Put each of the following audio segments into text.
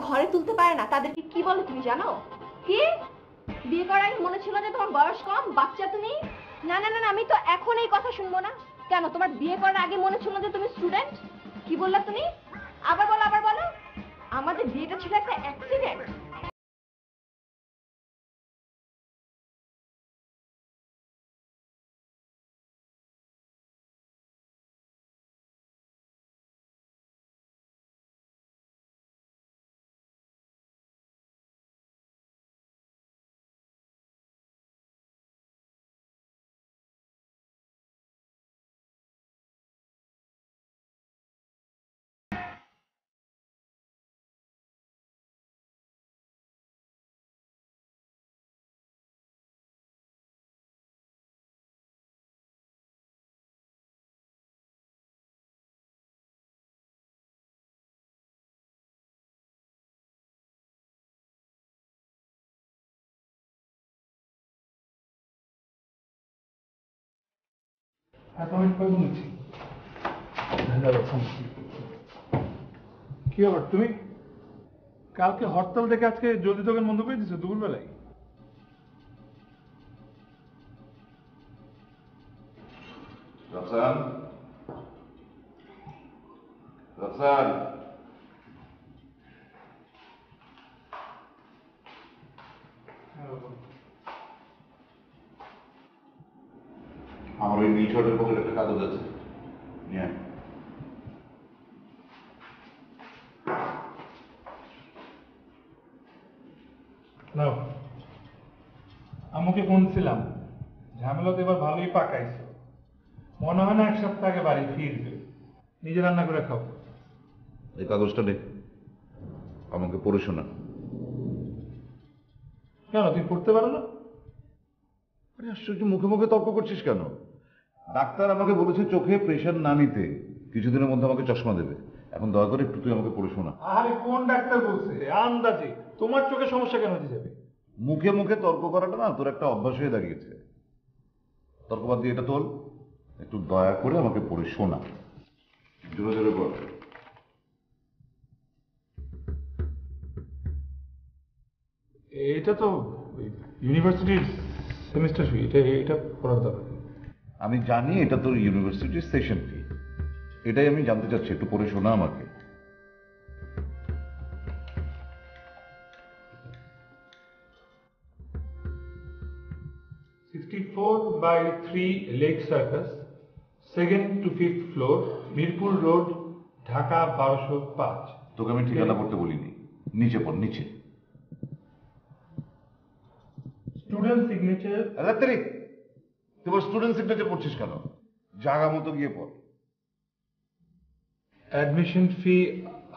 ঘরে তুলতে পারে না তাদেরকে কি বলে তুমি জানো? কি বিয়ে করার আগে মনে ছিল যে তোমার বয়স কম, বাচ্চা তুমি? না না না, আমি তো এখন এই কথা শুনবো না। কেন তোমার বিয়ে করার আগে মনে ছিল যে তুমি স্টুডেন্ট? কি বললা তুমি? আবার বলো, আবার বলো। আমাদের বিয়েটা ছিল একটা অ্যাক্সিডেন্ট। কি ব্যাপার তুমি কালকে হরতাল দেখে আজকে জলদি দোকান বন্ধ করে দিছো দুপুর বেলায়? রফসান, রফসান, আমার ওই নীল শার্টের পকেটে একটা কাগজ আছে, নিয়ে আয়। নাও, আমাকে বলছিলাম ঝামেলা তো এবার ভালোই পাকাইছো, মনে হয় না এক সপ্তাহ আগে বাড়ি ফিরবে। নিজে রান্না করে খাও। এই কাগজটা নে, আমাকে পড়ে শোনা। কেন তুমি পড়তে পারো না? আরে আশ্চর্য, মুখে মুখে তর্ক করছিস কেন? ডাক্তার আমাকে বলেছে চোখে প্রেশার না নিতে, কিছুদিনের মধ্যে আমাকে চশমা দেবে। এখন দয়া করে একটু তুই আমাকে পড়ে শোনা। আরে কোন ডাক্তার বলছে? আন্দাজে তোমার চোখে সমস্যা কেন হতে যাবে? মুখে মুখে তর্ক করাটা না তোর একটা অভ্যাস হয়ে দাঁড়িয়েছে। তর্কবাদ দিয়ে এটা তোল, একটু দয়া করে আমাকে পড়ে শোনা। জোরে জোরে বল। এটা তো ইউনিভার্সিটির সেমিস্টার ফি, এটা পড়ার দরকার। আমি জানি এটা তোর ইউনিভার্সিটির সেশন ফি, এটাই আমি জানতে চাচ্ছি, একটু পড়ে শোনা আমাকে। (64/3 lake circus, 2nd to 5th floor, Mirpur road, Dhaka 1205। তোকে আমি ঠিকানা পড়তে বলিনি, নিচে পড়, নিচে। Student signature. রাত্রি তোমার স্টুডেন্ট সিগনেচার পড়ছিস কেন? জায়গা মতো গিয়ে পড়। Admission fee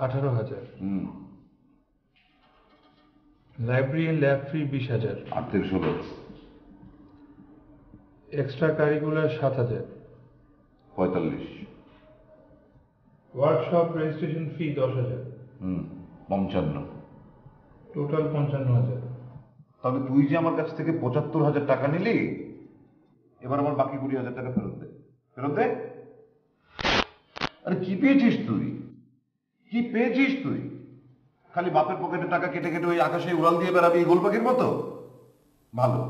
18,000। Library and lab fee 20,000। 8-16। Extra curricular 7,000। 45। Workshop registration fee 10,000। 55। Total 55,000। তবে তুই যে আমার কাছ থেকে 75,000 টাকা নিলি, এবার আমার বাকি 20,000 টাকা ফেরত দে, ফেরত দে। আরে কি পেয়েছিস তুই? কি পেয়েছিস তুই? খালি বাপের পকেটে টাকা কেটে কেটে ওই আকাশে উড়াল দিয়ে বেড়াবি গোল পাখির মতো? ভালো,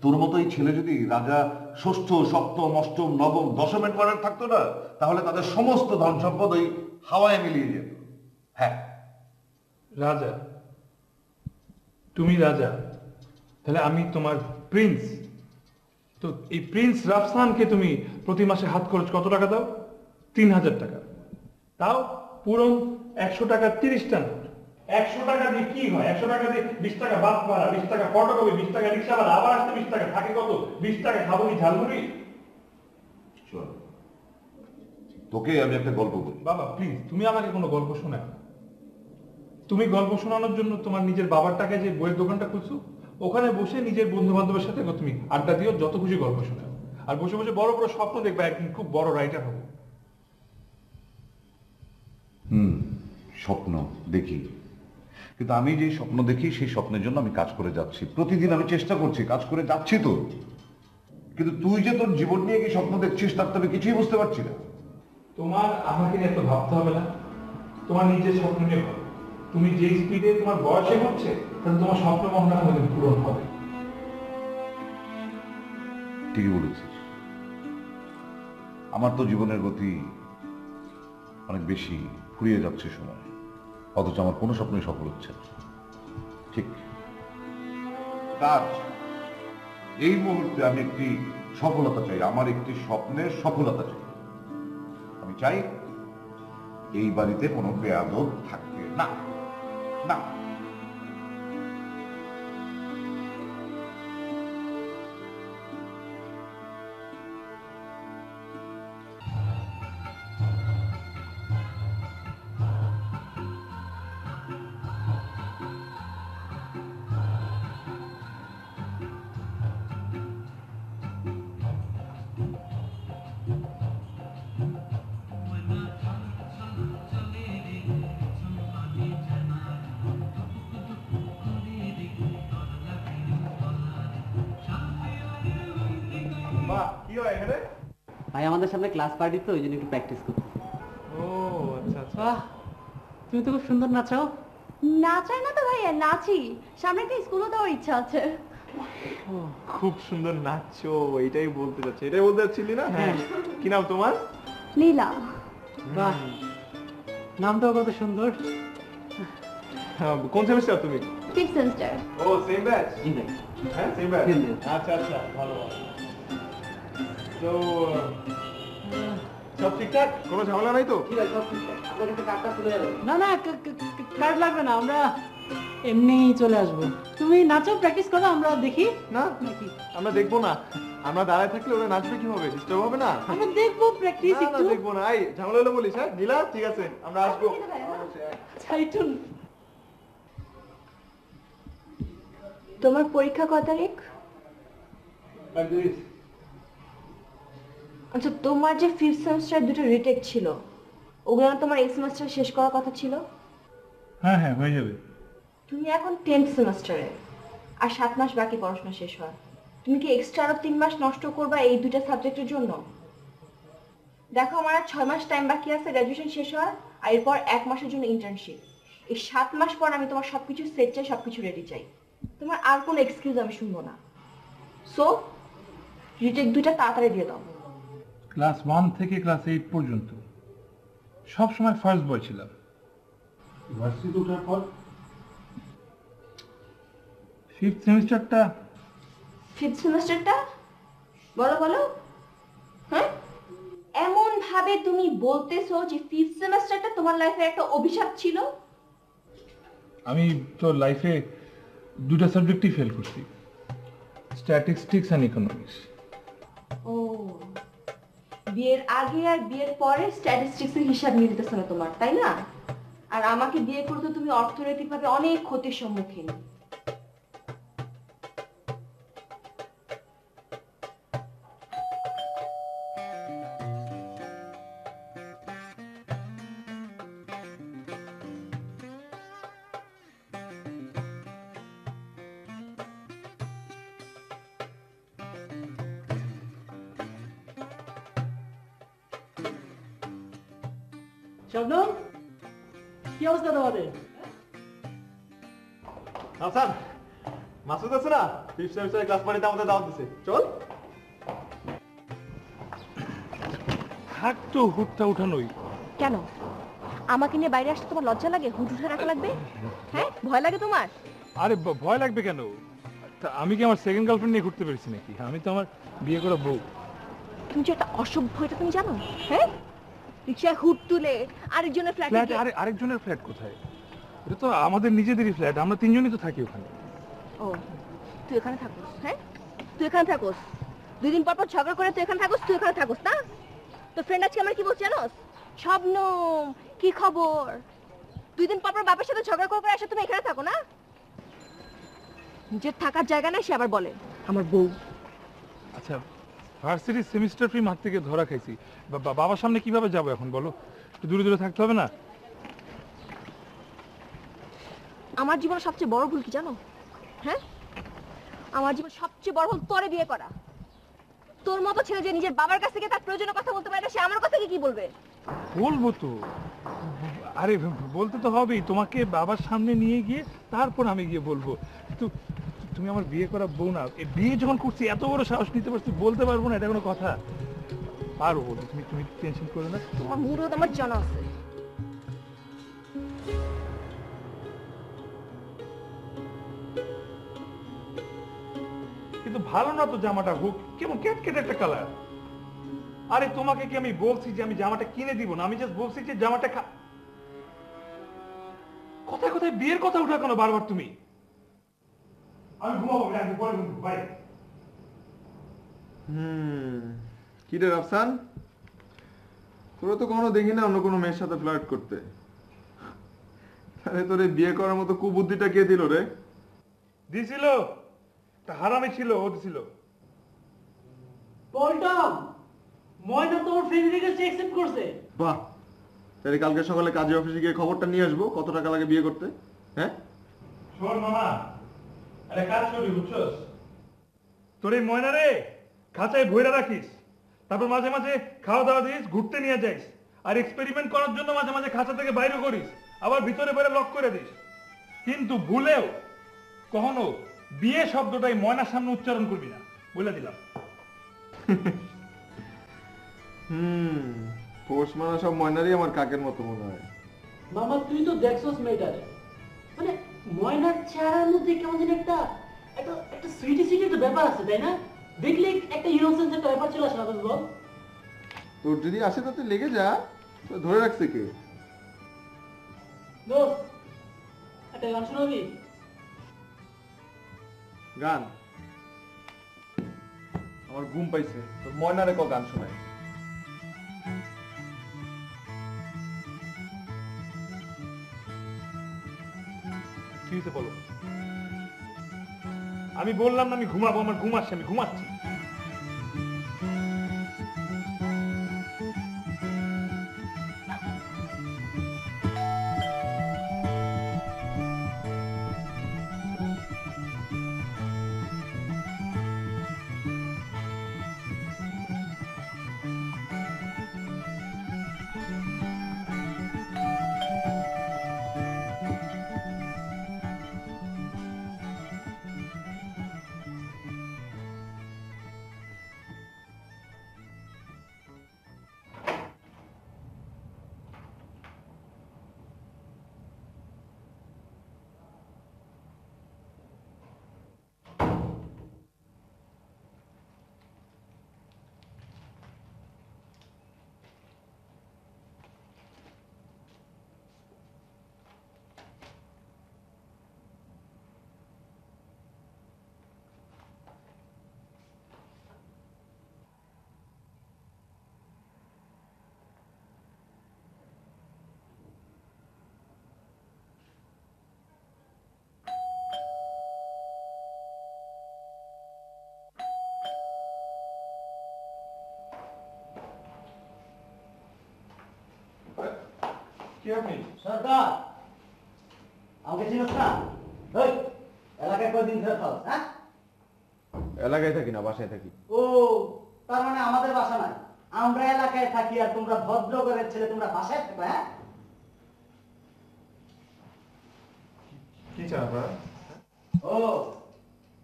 তোর মতো এই ছেলে যদি রাজা ষষ্ঠ, সপ্তম, অষ্টম, নবম, দশমের পরের থাকতো না, তাহলে তাদের সমস্ত ধন সম্পদ ওই হাওয়ায় মিলিয়ে যেত। হ্যাঁ, রাজা? তুমি রাজা? তাহলে আমি তোমার প্রিন্স। তো এই প্রিন্স রাফসানকে তুমি প্রতি মাসে হাত খরচ কত টাকা দাও? 3,000 টাকা। তাও পুরো 100 টাকা 30টা নোট। 100 টাকা দিয়ে কি হয়? 100 টাকা দিয়ে 20 টাকা বাস ভাড়া, 20 টাকা ফটোকপি, 20 টাকা রিক্সা ভাড়া, আবার আসতে 20 টাকা, থাকে কত? 20 টাকা খাবো কি ঝালমুড়ি? চল তোকে আমি একটা গল্প বলি। বাবা প্লিজ, তুমি আমাকে কোনো গল্প শোনাও না। তুমি গল্প শোনানোর জন্য তোমার নিজের বাবার টাকায় যে বইয়ের দোকানটা খুলছো, ওখানে বসে নিজের বন্ধু বান্ধবের সাথে তুমি আড্ডা দিও, যত খুশি গল্প শোনাও, আর বসে বসে বড় বড় স্বপ্ন দেখবে একদিন খুব বড় রাইটার হবে। স্বপ্ন দেখি, কিন্তু আমি যে স্বপ্ন দেখি সেই স্বপ্নের জন্য আমি কাজ করে যাচ্ছি, প্রতিদিন আমি চেষ্টা করছি, কাজ করে যাচ্ছি তো। কিন্তু তুই যে তোর জীবন নিয়ে কি স্বপ্ন দেখছিস তার তো আমি কিছুই বুঝতে পারছি না। তোমার আমাকে নিয়ে এত ভাবতে হবে না, তোমার নিজের স্বপ্ন নিয়ে ভাবো। তুমি যে স্পিডে তোমার বয়স এগোচ্ছে তাহলে তোমার স্বপ্ন মহনা কোনোদিন পূরণ হবে। ঠিকই বলেছিস, আমার তো জীবনের গতি অনেক বেশি ফুরিয়ে যাচ্ছে সময়, অথচ আমার কোনো স্বপ্নই সফল হচ্ছে না। ঠিক কাজ, এই মুহূর্তে আমি একটি সফলতা চাই, আমার একটি স্বপ্নের সফলতা চাই। আমি চাই এই বাড়িতে কোনো বেয়াদব থাকবে না, না। ভাই আমাদের সামনে ক্লাস পার্টি তো ওই জন্য একটু প্র্যাকটিস করতে। ও আচ্ছা আচ্ছা। বাহ, তুমি তো খুব সুন্দর নাচাও। নাচাই না তো ভাইয়া, নাচি। সামনে একটা স্কুলও দেওয়ার ইচ্ছা আছে। খুব সুন্দর নাচছো, এটাই বলতে চাচ্ছি, এটাই বলতে চাচ্ছিলি না? হ্যাঁ। কি নাম তোমার? নীলা। বাহ, নামটাও কত সুন্দর। কোন সেমিস্টার তুমি? 5th semester. ও সেম ব্যাচ। জি ভাই। হ্যাঁ সেম ব্যাচ। Same batch। আচ্ছা আচ্ছা, ভালো ভালো। তো সব ঠিকঠাক, কোনো ঝামেলা নাই তো? না না, কার্ড লাগবে না, আমরা এমনি চলে আসবো। তুমি নাচো, প্র্যাকটিস করো, আমরা দেখি। না নাকি আমরা দেখবো না, আমরা দাঁড়ায় থাকলে ওরা নাচবে কিভাবে? ডিস্টার্ব হবে না? আমরা দেখবো প্র্যাকটিস না, না, একটু। দেখবো না। এই ঝামেলা হলে বলিস। হ্যাঁ নীলা, ঠিক আছে আমরা আসবো। আচ্ছা, একটু তোমার পরীক্ষা কত তারিখ? আচ্ছা, তোমার যে 5th সেমিস্টার দুটো রিটেক ছিল, ওগুলো না তোমার এই সেমিস্টার শেষ করার কথা ছিল? হ্যাঁ হ্যাঁ, হয়ে যাবে। তুমি এখন 10th সেমিস্টারে, আর 7 মাস বাকি পড়াশোনা শেষ হওয়ার। তুমি কি এক্সট্রা আরো 3 মাস নষ্ট করবা এই দুইটা সাবজেক্টের জন্য? দেখো, আমার আর 6 মাস টাইম বাকি আছে গ্রাজুয়েশন শেষ হওয়ার, আর এরপর 1 মাসের জন্য ইন্টার্নশিপ। এই 7 মাস পর আমি তোমার সবকিছু সেট চাই, সবকিছু রেডি চাই। তোমার আর কোনো এক্সকিউজ আমি শুনবো না। সো রিটেক দুইটা তাড়াতাড়ি দিয়ে দাও। ক্লাস 1 থেকে ক্লাস 8 পর্যন্ত সব সময় ফার্স্ট বয় ছিলাম। ইউনিভার্সিটি ওঠার পর 5th সেমিস্টারটা 5th সেমিস্টারটা বলো বলো। হ্যাঁ, এমন ভাবে তুমি বলতেছো যে 5th সেমিস্টারটা তোমার লাইফে একটা অভিশাপ ছিল। আমি তো লাইফে দুটো সাবজেক্টই ফেল করছি, স্ট্যাটিস্টিক্স অ্যান্ড ইকোনমিক্স। ও, বিয়ের আগে আর বিয়ের পরে স্ট্যাটিস্টিক্সের হিসাব মিলতেছে না তোমার, তাই না? আর আমাকে বিয়ে করতে তুমি অর্থনৈতিকভাবে অনেক ক্ষতির সম্মুখীন। শবনম, কি অবস্থা তোমাদের? হাসান, মাসুদ আছে না? 5th সেমিস্টারের ক্লাস পার্টিতে আমাদের দাওয়াত দিছে, চল। থাক তো, হুটটা উঠানোই। কেন আমাকে নিয়ে বাইরে আসতে তোমার লজ্জা লাগে? হুট উঠে রাখা লাগবে? হ্যাঁ, ভয় লাগে তোমার? আরে ভয় লাগবে কেন? তা আমি কি আমার সেকেন্ড গার্লফ্রেন্ড নিয়ে ঘুরতে পেরেছি নাকি? আমি তো আমার বিয়ে করা বউ। তুমি যে একটা অসভ্য, এটা তুমি জানো? হ্যাঁ, রিক্সায় হুট তুলে আরেকজনের ফ্ল্যাট, ফ্ল্যাটে আরেকজনের ফ্ল্যাট কোথায়? এটা তো আমাদের নিজেদেরই ফ্ল্যাট, আমরা তিনজনই তো থাকি ওখানে। ও, তুই এখানে থাকোস? হ্যাঁ, তুই এখানে থাকোস? 2 দিন পর পর ঝগড়া করে তুই এখানে থাকোস? তুই এখানে থাকোস না? তোর ফ্রেন্ড আজকে আমার কি বলছে জানোস? শবনম, কি খবর? 2 দিন পর পর বাবার সাথে ঝগড়া করে এসে তুমি এখানে থাকো না? নিজের থাকার জায়গা নেই, সে আবার বলে আমার বউ। আচ্ছা, ভার্সিটির সেমিস্টার ফি মার থেকে ধরা খাইছি, বাবার সামনে কিভাবে যাবো এখন বলো? একটু দূরে দূরে থাকতে হবে না? আমার জীবনে সবচেয়ে বড় ভুল কি জানো? হ্যাঁ, আমার জীবন সবচেয়ে বড় ভুল তোরে বিয়ে করা। তোর মতো ছেলে যে নিজের বাবার কাছ থেকে তার প্রয়োজনীয় কথা বলতে পারে না, সে আমার কথা কি বলবে? বলবো তো, আরে বলতে তো হবেই, তোমাকে বাবার সামনে নিয়ে গিয়ে তারপর আমি গিয়ে বলবো। কিন্তু তুমি আমার বিয়ে করা বউ না, এই বিয়ে যখন করছি এত বড় সাহস নিতে পারছি, বলতে পারবো না, এটা কোনো কথা? পারো বলতে, তুমি তুমি টেনশন করো না। তোমার মুরদ আমার জানা আছে। কিন্তু ভালো না তো জামাটা, হোক কেমন ক্যাটকেট একটা কালার। আরে তোমাকে কি আমি বলছি যে আমি জামাটা কিনে দিব না? আমি জাস্ট বলছি যে জামাটা কোথায় কোথায় বিয়ের কথা উঠা কেন বারবার তুমি? আমি ঘুমাবো, আমি পরে ঘুমাবো, বাই। কি রে রাফসান, তোরা তো কখনো দেখি না অন্য কোনো মেয়ের সাথে ফ্লার্ট করতে। আরে তোর এই বিয়ে করার মতো কুবুদ্ধিটা কে দিল রে? দিছিল, তা হারামে ছিল, ও দিছিল। পল্টন, ময়না তোমার ফ্রেন্ড রিকোয়েস্ট অ্যাকসেপ্ট করছে। বাহ, তাহলে কালকে সকালে কাজে অফিসে গিয়ে খবরটা নিয়ে আসবো কত টাকা লাগে বিয়ে করতে। হ্যাঁ শোন মামা, আরে কাজ করবি বুঝছস? তোর এই ময়না রে খাঁচায় ভইরা রাখিস, তারপর মাঝে মাঝে খাওয়া দাওয়া দিস, ঘুরতে নিয়ে যাইস, আর এক্সপেরিমেন্ট করার জন্য মাঝে মাঝে খাঁচা থেকে বাইরে করিস, আবার ভিতরে বাইরে লক করে দিস। কিন্তু ভুলেও কখনো বিয়ে শব্দটাই ময়নার সামনে উচ্চারণ করবি না, বলে দিলাম। পোষ মানা সব ময়নারই আমার কাকের মতো মনে হয়। মামা তুই তো দেখছস মেয়েটারে, মানে ময়নার চেহারার মধ্যে কেমন যেন একটা একটা একটা সুইটি সুইটি একটা ব্যাপার আছে, তাই না? দেখলে একটা ইনোসেন্স একটা ব্যাপার চলে আসে না, বল? তোর যদি আসে তাতে লেগে যা, তো ধরে রাখছে কে? দোস্ত, একটা গান শোনাবি? গান? আমার ঘুম পাইছে, তোর ময়নারে ক গান শোনায়। কি হয়েছে বলো? আমি বললাম না আমি ঘুমাবো, আমার ঘুম আসছে, আমি ঘুমাচ্ছি। কি আপনি? সরকার, আমাকে চিনিস না? ওই এলাকায় কয়দিন ধরে থাকো? হ্যাঁ? এলাকায় থাকি না, বাসায় থাকি। ও, তার মানে আমাদের বাসা নাই, আমরা এলাকায় থাকি আর তোমরা ভদ্র ঘরের ছেলে, তোমরা বাসায় থাকো? হ্যাঁ, কি চান আপনারা? ও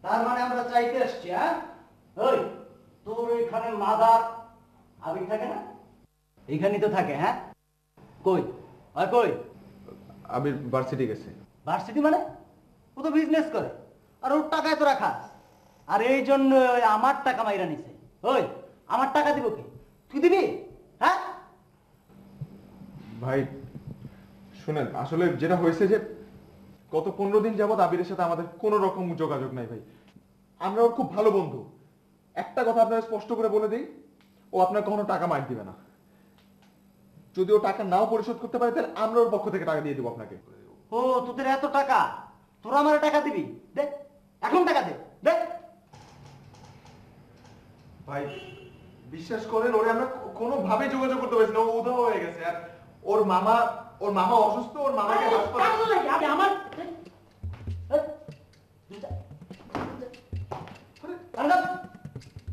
তার মানে আমরা চাইতে এসছি? হ্যাঁ, ওই তোর এখানে মাদার আবির থাকে না? এইখানেই তো থাকে। হ্যাঁ, কই আর কই? আবির ভার্সিটি গেছে। ভার্সিটি মানে? ও তো বিজনেস করে, আর ওর টাকায় তোরা খাস, আর এই জন্য ওই আমার টাকা মাইরা নিছে। ওই আমার টাকা দিব কি? তুই দিবি? হ্যাঁ ভাই শুনেন, আসলে যেটা হয়েছে যে গত 15 দিন যাবত আবিরের সাথে আমাদের কোনো রকম যোগাযোগ নাই ভাই। আমরা ওর খুব ভালো বন্ধু। একটা কথা আপনারা স্পষ্ট করে বলে দিই, ও আপনার কখনো টাকা মার দিবে না। যদি ও টাকা নাও পরিশোধ করতে পারে তাহলে আমরা ওর পক্ষ থেকে টাকা দিয়ে দেবো আপনাকে। ও, তোদের এত টাকা, তোরা আমার টাকা দিবি? দে, এখন টাকা দে, দে। ভাই বিশ্বাস করেন, ওরে আমরা কোনোভাবে যোগাযোগ করতে পারছি না, ও উধাও হয়ে গেছে। আর ওর মামা অসুস্থ, ওর মামাকে হাসপাতালে। আমার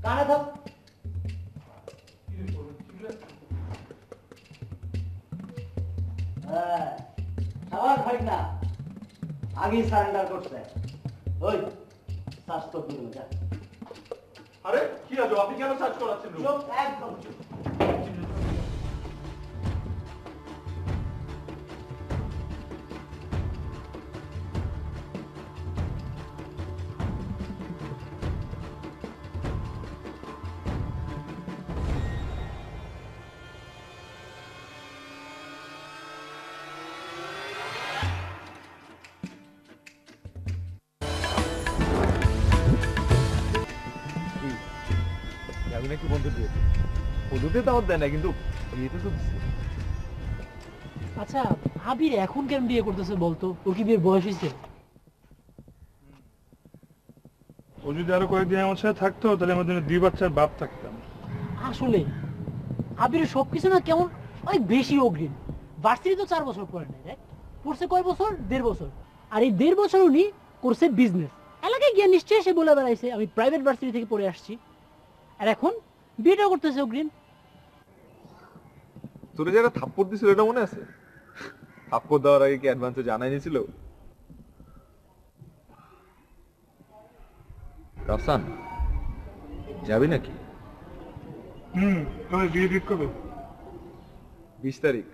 কানে থাক। হ্যাঁ, আগেই সারেন্ডার করছে। ওই শ্বাস তো দিল যা। আরে কি আজব, আপনি কেন সার্চ করাচ্ছেন? চুপ, একদম চুপ। আমি নাকি বন্ধু দিয়ে ওদের দাওয়াত দেয় না, কিন্তু বিয়েতে তো দিচ্ছে। আচ্ছা আবির এখন কেন বিয়ে করতেছে বলতো? ও কি বিয়ের বয়স হয়েছে? ও যদি আরো কয়েকদিন আমার সাথে থাকতো তাহলে আমাদের 2 বাচ্চার বাপ থাকতাম। আসলে আবিরের সবকিছু না কেমন অনেক বেশি অগ্রিম। ভার্সিটি তো 4 বছর পরে নাই, রাইট? পড়ছে কয় বছর? 1.5 বছর। আর এই 1.5 বছর উনি করছে বিজনেস। এলাকায় গিয়ে নিশ্চয়ই সে বলে বেড়াইছে আমি প্রাইভেট ভার্সিটি থেকে পড়ে আসছি। আর এখন বিয়েটা করতেছে অগ্রিম। তোরে যারা থাপ্পড় দিছিল এটা মনে আছে? থাপ্পড় দেওয়ার আগে কি অ্যাডভান্সে জানাই নিয়েছিল? রাফসান যাবি নাকি? তবে বিয়ে ঠিক করবে 20 তারিখ।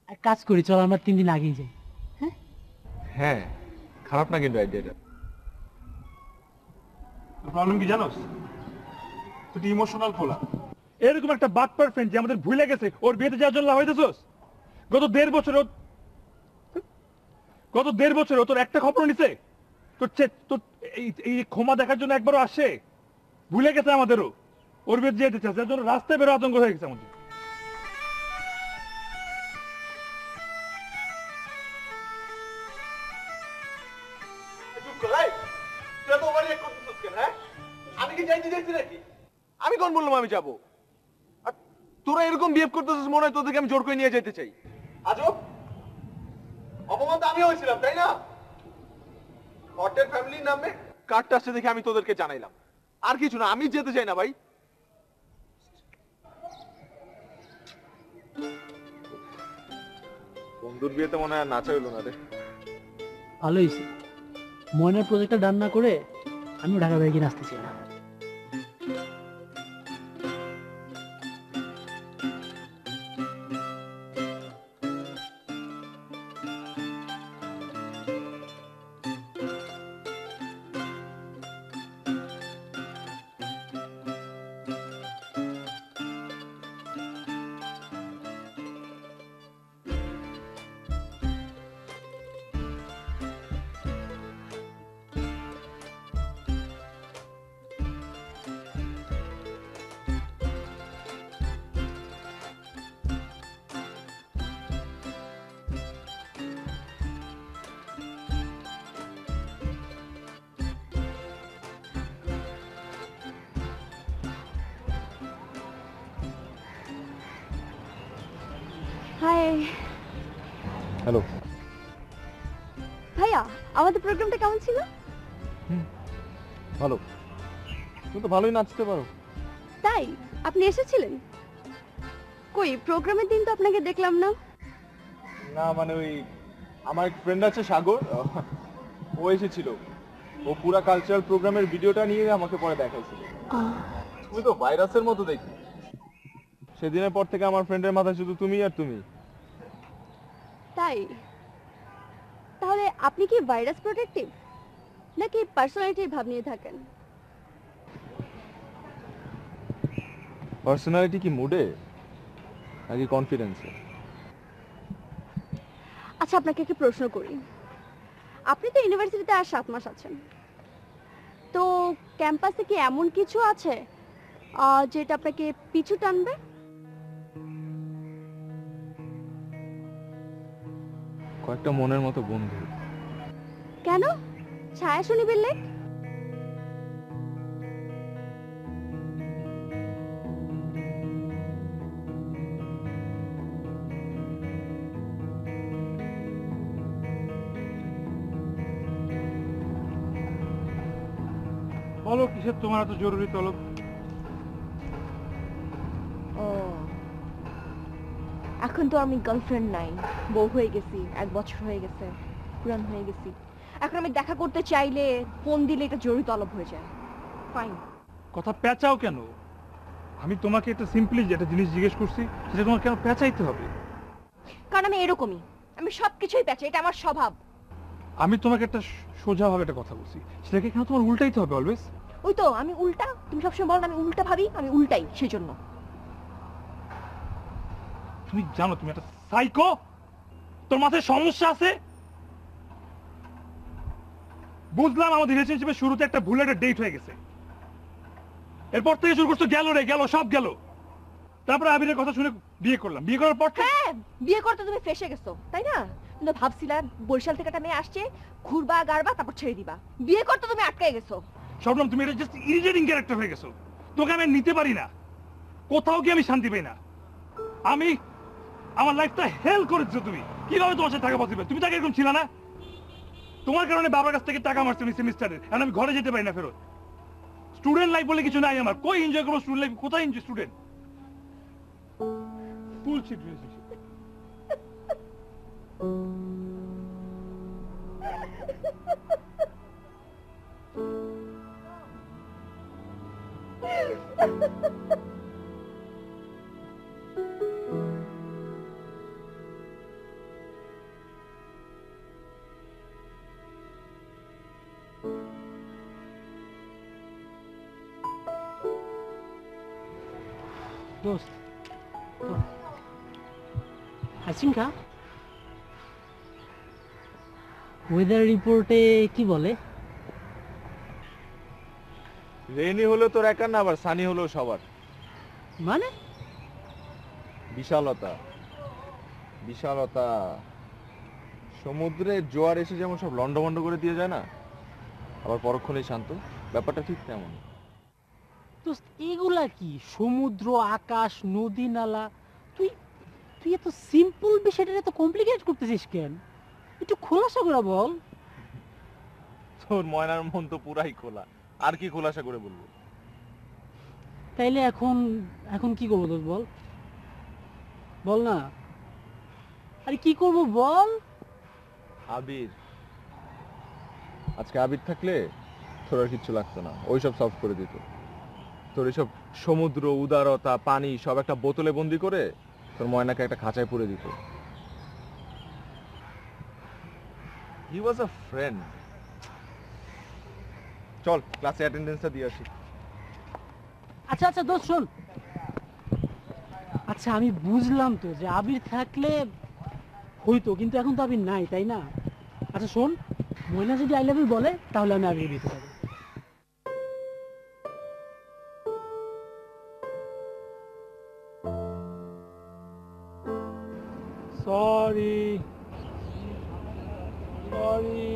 এক কাজ করি, চল আমরা 3 দিন আগেই যাই। হ্যাঁ, খারাপ না কিন্তু আইডিয়াটা। প্রবলেম কি জানোস? তুই ইমোশনাল ফোলা। এরকম একটা বাটপার ফ্রেন্ড যে আমাদের ভুলে গেছে, ওর বিয়েতে যাওয়ার জন্য হইতেছস। গত 1.5 বছর ও তোর একটা খবর নিছে? তোর এই ক্ষমা দেখার জন্য একবারও আসে? ভুলে গেছে আমাদেরও। ওর বিয়েতে যেতে চাস, যার জন্য রাস্তায় বেরো আতঙ্ক হয়ে গেছে আমাদের। আমি কি যাইতে চাইছি নাকি? আমি কোন বললাম আমি যাবো? আর তোরা এরকম বিহেভ করতেছিস মনে হয় তোদেরকে আমি জোর করে নিয়ে যেতে চাই। আজব অপমান তো আমি হয়েছিলাম, তাই না? হটের ফ্যামিলির নামে কার্ডটা আসছে দেখে আমি তোদেরকে জানাইলাম, আর কিছু না। আমি যেতে চাই না ভাই। বন্ধুর বিয়েতে মনে হয় নাচা হইলো না রে। ভালো হয়েছে, ময়নার প্রজেক্টটা ডান না করে আমিও ঢাকা বাইরে নাচতে চাই না। Hi hello. ভাইয়া, আমাদের প্রোগ্রামটা কেমন ছিল? ভালো। তুমি তো ভালোই নাচতে পারো। তাই আপনি এসেছিলেন? কই প্রোগ্রামের দিন তো আপনাকে দেখলাম না। না মানে ওই আমার এক ফ্রেন্ড আছে সাগর, ও এসেছিল। ও পুরা কালচারাল প্রোগ্রামের ভিডিওটা নিয়ে আমাকে পরে দেখাইছিল। তুমি তো ভাইরাসের মতো দেখি। সেদিনের পর থেকে আমার ফ্রেন্ডের মাথায় শুধু তুমি আর তুমি। তাই তাহলে আপনি কি ভাইরাস প্রোটেক্টিভ নাকি পার্সোনালিটির ভাব নিয়ে থাকেন? পার্সোনালিটি কি মুডে নাকি কনফিডেন্সে? আচ্ছা আপনাকে একটি প্রশ্ন করি, আপনি তো ইউনিভার্সিটিতে আর 7 মাস আছেন, তো ক্যাম্পাসে কি এমন কিছু আছে যেটা আপনাকে পিছু টানবে? কয়েকটা মনের মতো বন্ধু। কেন? ছায়া শুনিবেন লেখ? বলো কিসের তোমার এত জরুরি তলব? ও এখন তো আমি গার্লফ্রেন্ড নাই, বউ হয়ে গেছি, 1 বছর হয়ে গেছে। পুরান হয়ে গেছি। এখন আমি দেখা করতে চাইলে ফোন দিলে এটা জরুরি তলব হয়ে যায়। ফাইন। কথা পেঁচাও কেন? আমি তোমাকে একটা সিম্পলি যেটা জিনিস জিজ্ঞেস করছি সেটা তোমার কেন পেঁচাইতে হবে? কারণ আমি এরকমই, আমি সবকিছুই পেঁচাই, এটা আমার স্বভাব। আমি তোমাকে একটা সোজাভাবে একটা কথা বলছি, সেটাকে কেন তোমার উল্টাইতে হবে অলওয়েজ? ওই তো আমি উল্টা, তুমি সবসময় বলো না আমি উল্টা ভাবি, আমি উল্টাই সেজন্য। তুমি জানো তুমি একটা সাইকো, তোর মাথায় সমস্যা আছে। বুঝলাম আমাদের রিলেশনশিপের শুরুতে একটা ভুল একটা ডেট হয়ে গেছে, এরপর থেকে শুরু করছো গেল রে গেল, সব গেল। তারপরে আবিরের কথা শুনে বিয়ে করলাম, বিয়ে করার পর হ্যাঁ, বিয়ে করতে তুমি ফেসে গেছো তাই না? কিন্তু ভাবছিলা বরিশাল থেকে একটা মেয়ে আসছে, ঘুরবা গারবা তারপর ছেড়ে দিবা। বিয়ে করতে তুমি আটকাই গেছো। শবনম তুমি এটা জাস্ট ইরিটেটিং ক্যারেক্টার হয়ে গেছো। তোকে আমি আর নিতে পারি না, কোথাও গিয়ে আমি শান্তি পাই না। আমি আমার লাইফটা হেল করেছো তুমি। কিভাবে তোমার সাথে থাকা পসিবল? তুমি তাকে এরকম ছিল না। তোমার কারণে বাবার কাছ থেকে টাকা মারছি সেমিস্টারের, এখন আমি ঘরে যেতে পারি না ফেরত। স্টুডেন্ট লাইফ বলে কিছু নাই আমার, কই এনজয় করবো স্টুডেন্ট লাইফ? কোথায় এনজয় স্টুডেন্ট? Bullshit relationship. দোস্ত হাসিনকা ওয়েদার রিপোর্টে কি বলে? রেনি হলো তোর একার না, আবার সানি হলো সবার। মানে বিশালতা, বিশালতা। সমুদ্রে জোয়ার এসে যেমন সব লন্ডভন্ড করে দিয়ে যায় না, আবার পরক্ষণেই শান্ত, ব্যাপারটা ঠিক তেমন। দোস্ত এগুলা কি? সমুদ্র, আকাশ, নদী, নালা, তুই তুই এত সিম্পল বিষয়টা এত কমপ্লিকেট করতেছিস কেন? একটু খোলাসা করে বল। তোর ময়নার মন তো পুরাই খোলা, আর কি খোলাসা করে বলবো? তাইলে এখন এখন কি করবো দোস্ত বল, বল না। আরে কি করব বল। আবির, আজকে আবির থাকলে তোর আর কিচ্ছু লাগতো না, ওইসব সলভ করে দিত। তোর এইসব সমুদ্র, উদারতা, পানি সব একটা বোতলে বন্দি করে তোর ময়নাকে একটা খাঁচায় পুরে দিত। হি ওয়াজ আ ফ্রেন্ড। চল ক্লাসে অ্যাটেন্ডেন্সটা দিয়ে আসি। আচ্ছা আচ্ছা দোস্ত শোন, আচ্ছা আমি বুঝলাম তো যে আবির থাকলে হইতো, কিন্তু এখন তো আবির নাই, তাই না? আচ্ছা শোন, ময়না যদি আই লাভ ইউ বলে তাহলে আমি আবির দিতে পারি। সরি সরি,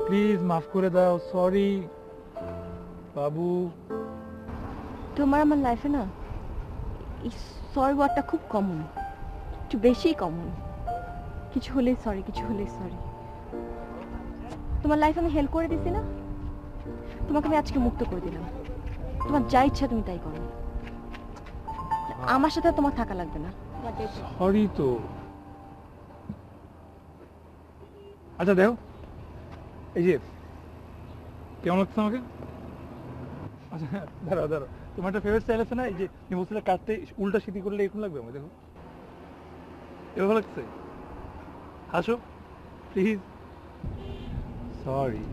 প্লিজ মাফ করে দাও। সরি বাবু। তোমার আমার লাইফে না এই সরি ওয়ার্ডটা খুব কমন, একটু বেশিই কমন। কিছু হলেই সরি, কিছু হলেই সরি। তোমার লাইফে আমি হেল্প করে দিছি না, তোমাকে আমি আজকে মুক্ত করে দিলাম। তোমার যা ইচ্ছা তুমি তাই করো, আমার সাথে আর তোমার থাকা লাগবে না। সরি তো। আচ্ছা দেখো, এই যে কেমন লাগছে আমাকে? আচ্ছা হ্যাঁ, দাঁড়াও দাঁড়াও, তোমার একটা ফেভারিট স্টাইল আছে না, এই যে নিমুসিলা কাটতে উল্টা সিটি করলে এরকম লাগবে আমার। দেখো এভাবে লাগছে। হাসো please. Sorry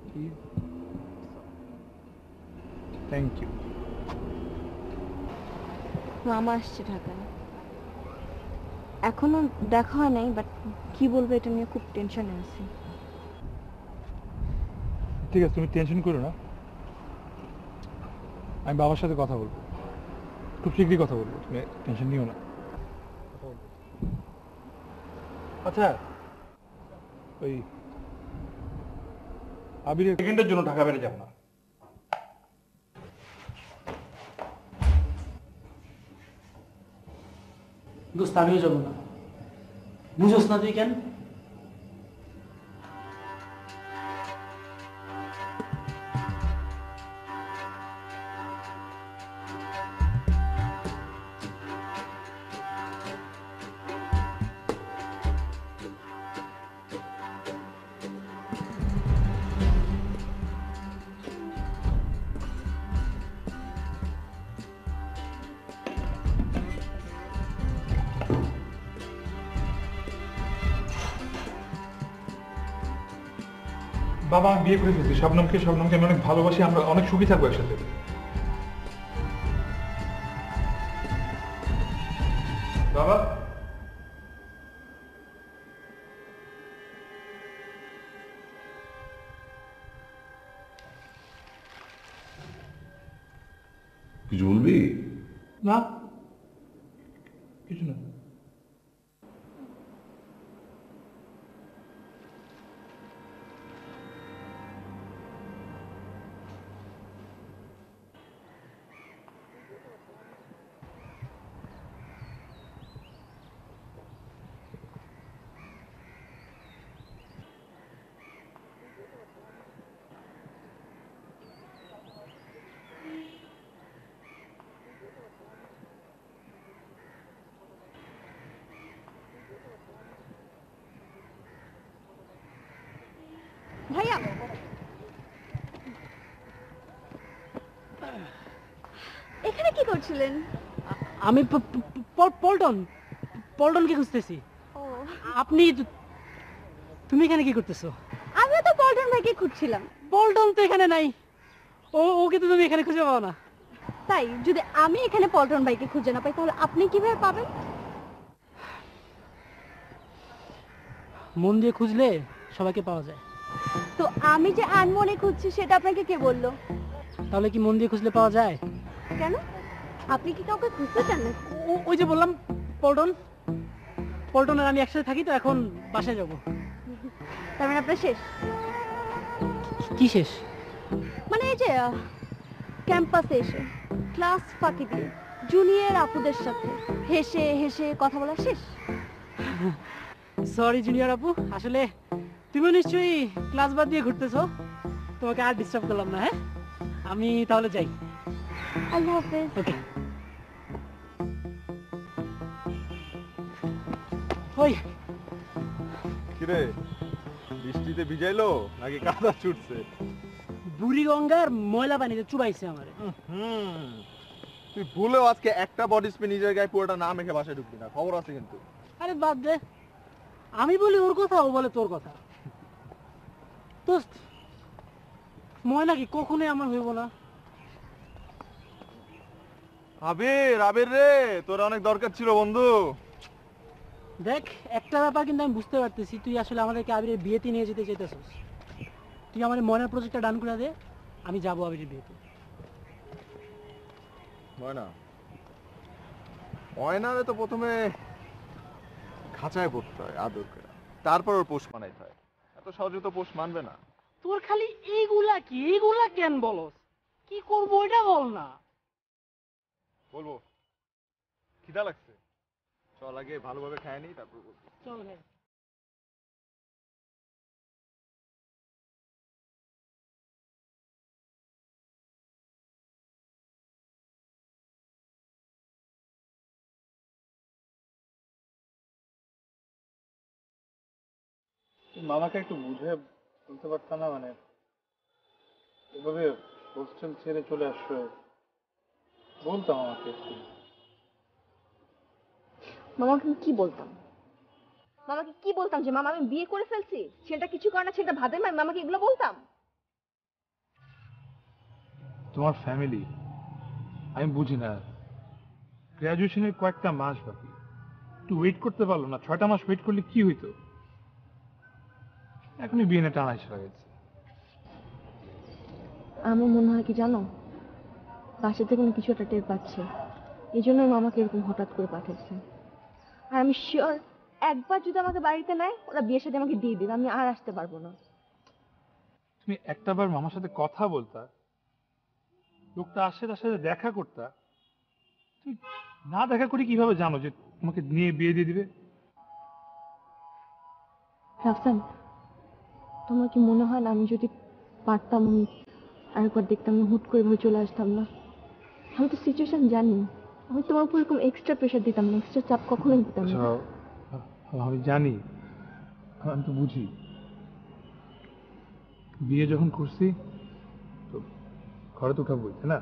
please, thank you. মামা আসছে ঢাকায়, এখনো দেখা হয় নাই, বাট কি বলবো এটা নিয়ে খুব টেনশনে আছি। ঠিক আছে, তুমি টেনশন করো না, আমি বাবার সাথে কথা বলবো, খুব শীঘ্রই কথা বলবো, তুমি টেনশন নিও না। আচ্ছা ওই আবির সেকেন্ডের জন্য ঢাকা বেড়ে যাব না। দোস্ত আমিও যাবো না, বুঝোস না তুই কেন? বাবা আমি বিয়ে করে ফেলছি, শবনমকে আমি অনেক ভালোবাসি, আমরা অনেক সুখী থাকবো একসাথে। বাবা কিছু বলবি? না কিছু না। ভাইয়া এখানে কি করছিলেন? আমি পল্টন পল্টনকে খুঁজতেছি। ও আপনি তুমি এখানে কি করতেছো? আমিও তো পল্টন ভাইকে খুঁজছিলাম। পল্টন তো এখানে নাই। ওকে তো তুমি এখানে খুঁজে পাও না। তাই যদি আমি এখানে পল্টন ভাইকে খুঁজে না পাই তাহলে আপনি কিভাবে পাবেন? মন দিয়ে খুঁজলে সবাইকে পাওয়া যায়। তো আমি যে আনমনে খুঁজছি সেটা আপনাকে কে বললো? তাহলে কি মন দিয়ে খুঁজলে পাওয়া যায়? কেন, আপনি কি কাউকে খুঁজতে চান না? ওই যে বললাম পল্টন আর আমি একসাথে থাকি, তো এখন বাসায় যাব। তার মানে আপনার শেষ? কি শেষ? মানে এই যে ক্যাম্পাসে এসে ক্লাস ফাঁকি দিয়ে জুনিয়র আপুদের সাথে হেসে হেসে কথা বলা শেষ? সরি জুনিয়র আপু, আসলে তুমি নিশ্চয়ই ক্লাস বাদ দিয়ে ঘুরতেছো। তোমাকে আর ডিস্টার্ব করলাম না। হ্যাঁ, আমি তাহলে যাই। আল্লাহ হাফেজ। ওকে। ওই কিরে, বৃষ্টিতে ভিজাইলো নাকি কাদা ছুটছে? বুড়িগঙ্গার ময়লা পানিতে চুবাইছে আমারে। তুই ভুলেও আজকে একটা বডি স্প্রে নিজের গায়ে পুরোটা না মেখে বাসায় ঢুকবি না, খবর আছে কিন্তু। আরে বাদ দে, আমি বলি ওর কথা, ও বলে তোর কথা। দোস্ত, ময়লা কি কখনোই আমার হইব না। আবির রে, তোর অনেক দরকার ছিল বন্ধু। দেখ, একটা ব্যাপার কিন্তু আমি বুঝতে পারতেছি, তুই আসলে আমাদেরকে আবিরের বিয়েতে নিয়ে যেতে চাইতেছিস। তুই আমার ময়নার প্রজেক্টটা ডান করে দে, আমি যাবো আবিরের বিয়েতে। ময়নারে তো প্রথমে খাঁচায় পড়তে হয় আদর করে, তারপর ওর পোষ মানাইতে হয়। এত সহজে তো পোষ মানবে না। তোর খালি এইগুলা কেন বলস? কি করবো এটা বল না। বলবো, খিদা লাগছে, চল আগে ভালোভাবে খায় নি, তারপর বলবো। চল ভাই। মামাকে একটু বুঝে বলতে পারতাম না, মানে এভাবে হোস্টেল ছেড়ে চলে আসছো, বলতাম আমাকে একটু। মামাকে কি বলতাম? মামাকে কি বলতাম যে মামা আমি বিয়ে করে ফেলছি, সেটা কিছু করে না, সেটা ভাবে না, মামাকে এগুলো বলতাম? তোমার ফ্যামিলি আমি বুঝি না, গ্রাজুয়েশনের কয়েকটা মাস বাকি, একটু ওয়েট করতে পারলো না? 6টা মাস ওয়েট করলে কি হইতো? এখনই বিয়ে নিয়ে টানা এসে গেছে। আমার মনে হয় কি জানো, বাসা থেকে কোনো কিছু একটা টের পাচ্ছে, এই জন্য মামাকে এরকম হঠাৎ করে পাঠাচ্ছে। আর আমি শিওর একবার যদি আমাকে বাড়িতে নেয় ওরা বিয়ের সাথে আমাকে দিয়ে দিবে, আমি আর আসতে পারবো না। তুমি একটাবার মামার সাথে কথা বলতা, লোকটা আসে তার সাথে দেখা করতা। তুমি না দেখা করে কিভাবে জানো যে তোমাকে নিয়ে বিয়ে দিয়ে দিবে? রাফসান, তোমার কি মনে হয় না আমি যদি পারতাম আমি আরেকবার দেখতাম না, হুট করে ভাবে চলে আসতাম না? আমি তো সিচুয়েশন জানি, আমি তোমার উপর এরকম এক্সট্রা প্রেশার দিতাম না, এক্সট্রা চাপ কখনোই দিতাম না। আমি জানি, আমি তো বুঝি। বিয়ে যখন করছি তো ঘরে তো উঠাবই, তাই না?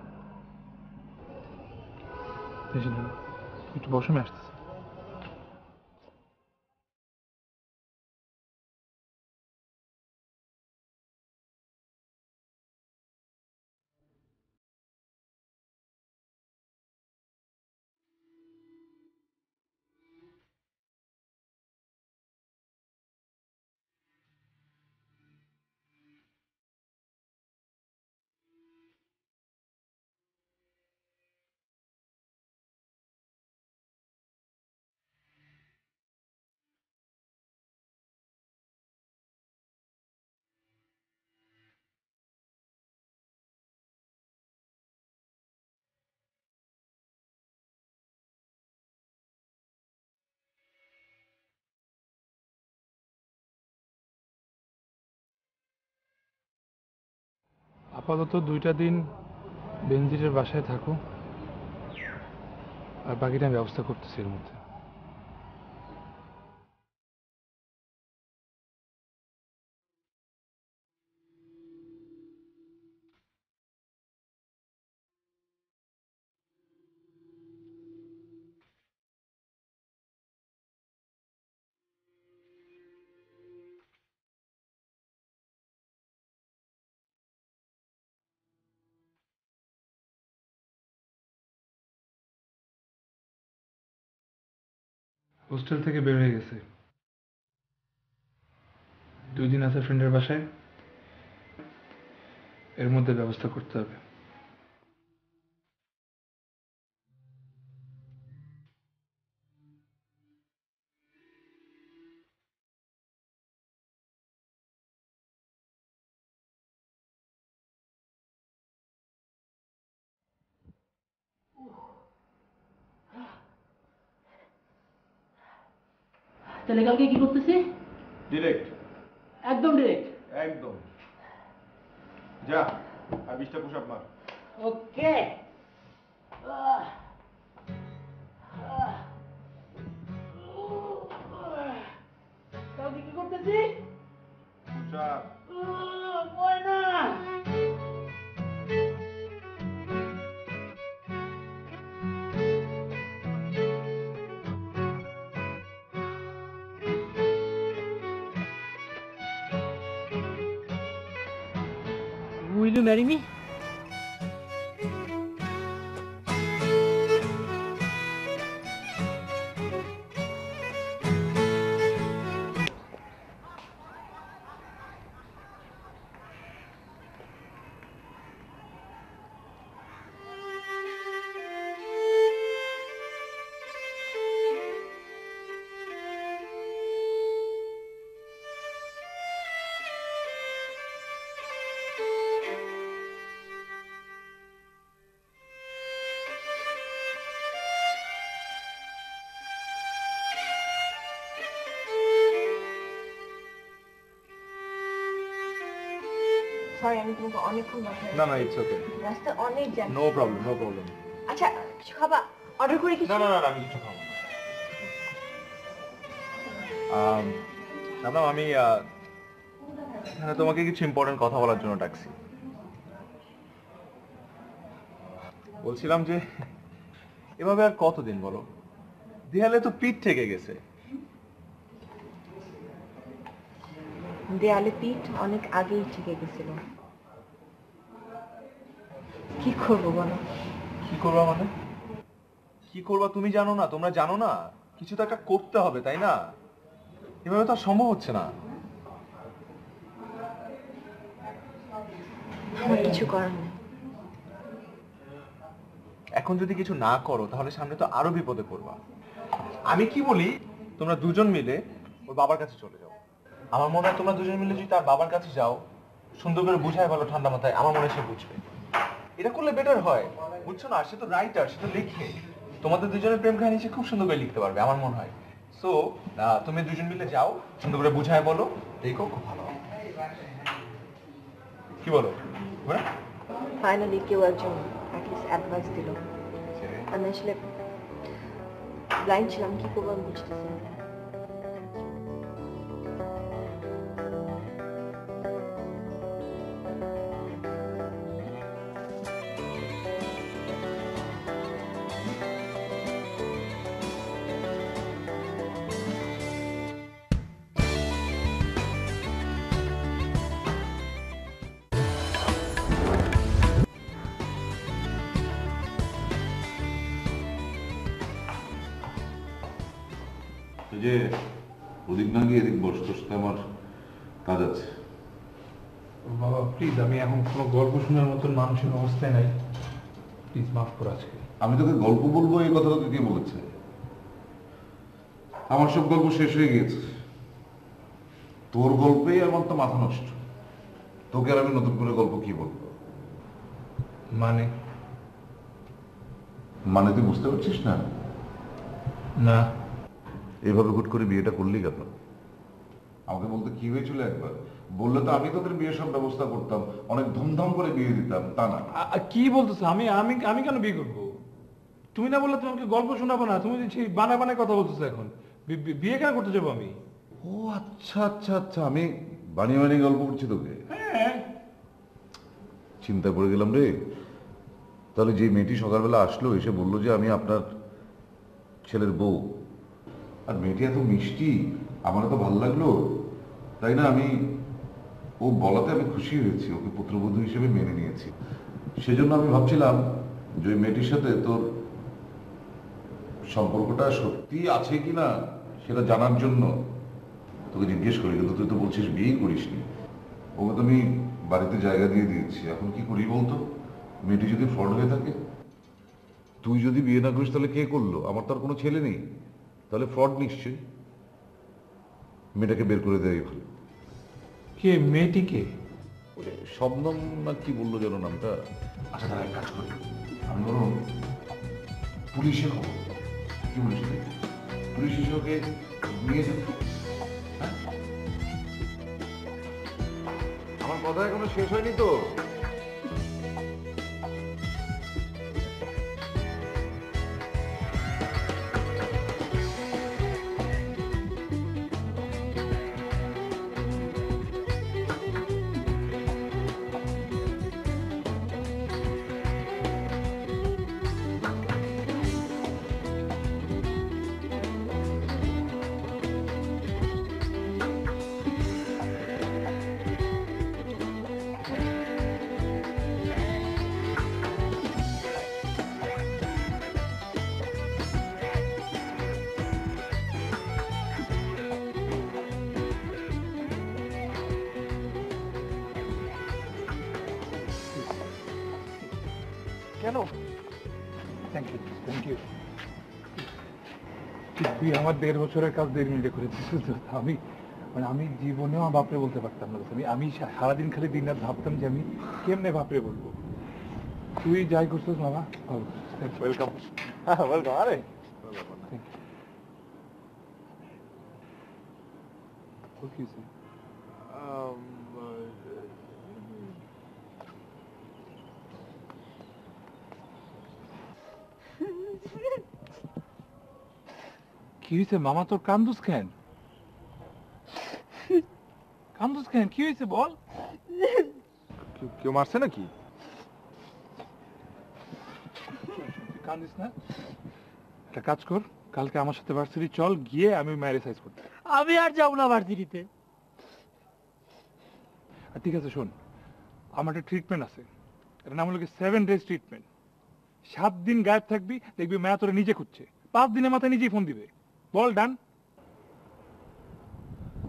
একটু বসমে আসতেছে। আপাতত 2টা দিন বেনজিরের বাসায় থাকো, আর বাকিটা আমি ব্যবস্থা করতেছি এর মধ্যে। হোস্টেল থেকে বের হয়ে গেছে, 2 দিন আছে ফ্রেন্ডের বাসায়, এর মধ্যে ব্যবস্থা করতে হবে। তাহলে কালকে কি করতেছি? ডিরেক্ট, একদম ডিরেক্ট। একদম। যা, আর 20টা পুশ আপ মার। ওকে। কালকে কি করতেছি? Push up. কই না। Will you marry me? Sorry, আমি তোমাকে অনেকক্ষণ বাসায় না না, ইটস ওকে। রাস্তা অনেক জ্যাম। No problem, no problem. আচ্ছা, কিছু খাবা? অর্ডার করে কিছু? না না না, আমি কিছু খাবো না। শাবনাম, আমি এখানে তোমাকে কিছু ইম্পর্টেন্ট কথা বলার জন্য ডাকছি। বলছিলাম যে এভাবে আর কতদিন বলো, দেয়ালে তো পিঠ থেকে গেছে। দেয়ালে পিঠ অনেক আগেই ঠেকে গেছিল। কি করবো বলো? কি করবা মানে? কি করবা তুমি জানো না? তোমরা জানো না? কিছু তো একটা করতে হবে, তাই না? এভাবে তো আর সম্ভব হচ্ছে না। আমার কিছু করার নেই। এখন যদি কিছু না করো তাহলে সামনে তো আরো বিপদে পড়বা। আমি কি বলি, তোমরা দুজন মিলে ওর বাবার কাছে চলে যাও। আমার মনে হয় তোমরা দুজন মিলে যদি তার বাবার কাছে যাও, সুন্দর করে বুঝায় বলো ঠান্ডা মাথায়, আমার মনে হয় সে বুঝবে। এটা করলে বেটার হয়, বুঝছো না? সে তো রাইটার, সে তো লেখে। তোমাদের দুজনের প্রেম কাহিনী সে খুব সুন্দর করে লিখতে পারবে আমার মনে হয়। সো তুমি দুজন মিলে যাও, সুন্দর করে বুঝায় বলো, দেখো খুব ভালো হবে। কি বলো? হ্যাঁ, ফাইনালি কেউ একজন অ্যাটলিস্ট অ্যাডভাইস দিল। আমি আসলে ব্লাইন্ড ছিলাম, কি করবো আমি বুঝতেছি না। যে ওদিক না গিয়ে এদিক বস, তোর সাথে আমার কাজ আছে। বাবা প্লিজ, আমি এখন কোনো গল্প শোনার মতন মানসিক অবস্থায় নাই, প্লিজ মাফ করো আজকে। আমি তোকে গল্প বলবো এই কথা তোকে কে বলেছে? আমার সব গল্প শেষ হয়ে গিয়েছে। তোর গল্পেই আমার তো মাথা নষ্ট। তোকে আর আমি নতুন করে গল্প কি বলবো? মানে মানে তুই বুঝতে পারছিস না? না, এইভাবে হুট করে বিয়েটা করলি কেন? আমাকে বলতে কি হয়েছিল একবার, বললে তো আমি তোদের বিয়ের সব ব্যবস্থা করতাম, অনেক ধুমধাম করে বিয়ে দিতাম, তা না। কি বলতেছো? আমি আমি আমি কেন বিয়ে করবো? তুমি না বললে তোমাকে গল্প শোনাবো না, তুমি সেই বানায় বানায় কথা বলতেছো এখন। বিয়ে কেন করতে যাবো আমি? ও আচ্ছা আচ্ছা আচ্ছা, আমি বানিয়ে বানিয়ে গল্প করছি তোকে। হ্যাঁ। চিন্তায় পড়ে গেলাম রে। তাহলে যে মেয়েটি সকালবেলা আসলো, এসে বললো যে আমি আপনার ছেলের বউ, আর মেয়েটি এত মিষ্টি, আমার তো ভালো লাগলো, তাই না? আমি ও বলাতে আমি খুশি হয়েছি, ওকে পুত্রবধূ হিসেবে মেনে নিয়েছি। সেজন্য আমি ভাবছিলাম যে ওই মেয়েটির সাথে তোর সম্পর্কটা সত্যি আছে কিনা সেটা জানার জন্য তোকে জিজ্ঞেস করি, কিন্তু তুই তো বলছিস বিয়েই করিসনি। ওকে তো আমি বাড়িতে জায়গা দিয়ে দিয়েছি, এখন কি করি বলতো? মেয়েটি যদি ফ্রড হয়ে থাকে, তুই যদি বিয়ে না করিস তাহলে কে করলো? আমার তো আর কোনো ছেলে নেই, তাহলে ফ্রড নিশ্চয়ই। মেয়েটাকে বের করে দেয় ভালো। কে মেয়েটিকে? ওরে শবনম না কি বললো যেন নামটা। আচ্ছা তাহলে এক কাজ করি, আমি বরং পুলিশে খবর দেব। কি বলিস তুই? পুলিশ এসে ওকে নিয়ে যাবে। হ্যাঁ? আমার কথা এখনো শেষ হয়নি তো। কেন? Thank you, thank you. তুই আমার 1.5 বছরের কাজ 1.5 মিনিটে করে দিচ্ছিস। আমি মানে আমি জীবনেও আমার বাপরে বলতে পারতাম না। আমি সারাদিন খালি দিন রাত ভাবতাম যে আমি কেমনে বাপরে বলবো। তুই যাই করছিস বাবা, ভালো করছিস। ওয়েলকাম। হ্যাঁ ওয়েলকাম। আরে কি হয়েছে? কি হয়েছে মামা, তোর কান্দুস কেন? কান্দুস কেন? কি হয়েছে বল। কেউ মারছে নাকি? কান্দিস না, একটা কাজ কর, কালকে আমার সাথে ভার্সিটি চল, গিয়ে আমি ম্যারেজ সাইজ করতে। আমি আর যাবো না ভার্সিটিতে। আর ঠিক আছে শোন, আমার একটা ট্রিটমেন্ট আছে, এটার নাম হলো 7 days ট্রিটমেন্ট। 7 দিন গায়েব থাকবি, দেখবি মায়া তোরে নিজে খুঁজছে, 5 দিনের মাথায় নিজেই ফোন দিবে। বল ডান?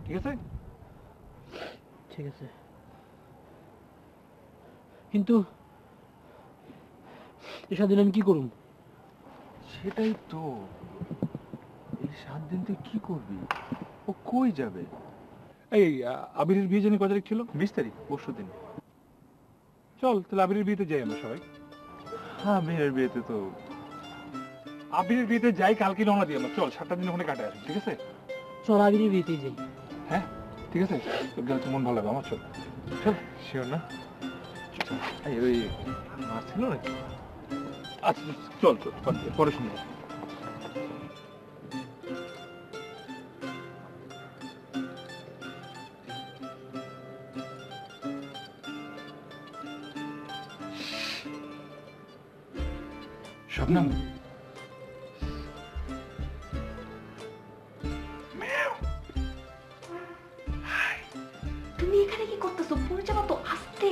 ঠিক আছে? ঠিক আছে, কিন্তু এই 7 দিন আমি কি করুম? সেটাই তো, এই 7 দিন তুই কি করবি? ও কই যাবে? এই আবিরের বিয়ে জানি কত তারিখ ছিল? 20 তারিখ, পরশু দিন। চল তাহলে আবিরের বিয়েতে যাই আমরা সবাই। হ্যাঁ মেয়ের বিয়েতে তো। আবিরের বিয়েতে যাই, কালকে রওনা দিই আমরা। চল 7টা দিন ওখানে কাটে আসি, ঠিক আছে? চল আবিরের বিয়েতেই যাই। হ্যাঁ ঠিক আছে, তোর গেলে তো মন ভালো হবে আমার। চল চল। শিওর না? এই ওই মারছিল নাকি? আচ্ছা চল চল, পরে শুনবো। শবনম, তুমি এখানে কি করতেছো? পড়ে যাবো তো, আস্তে।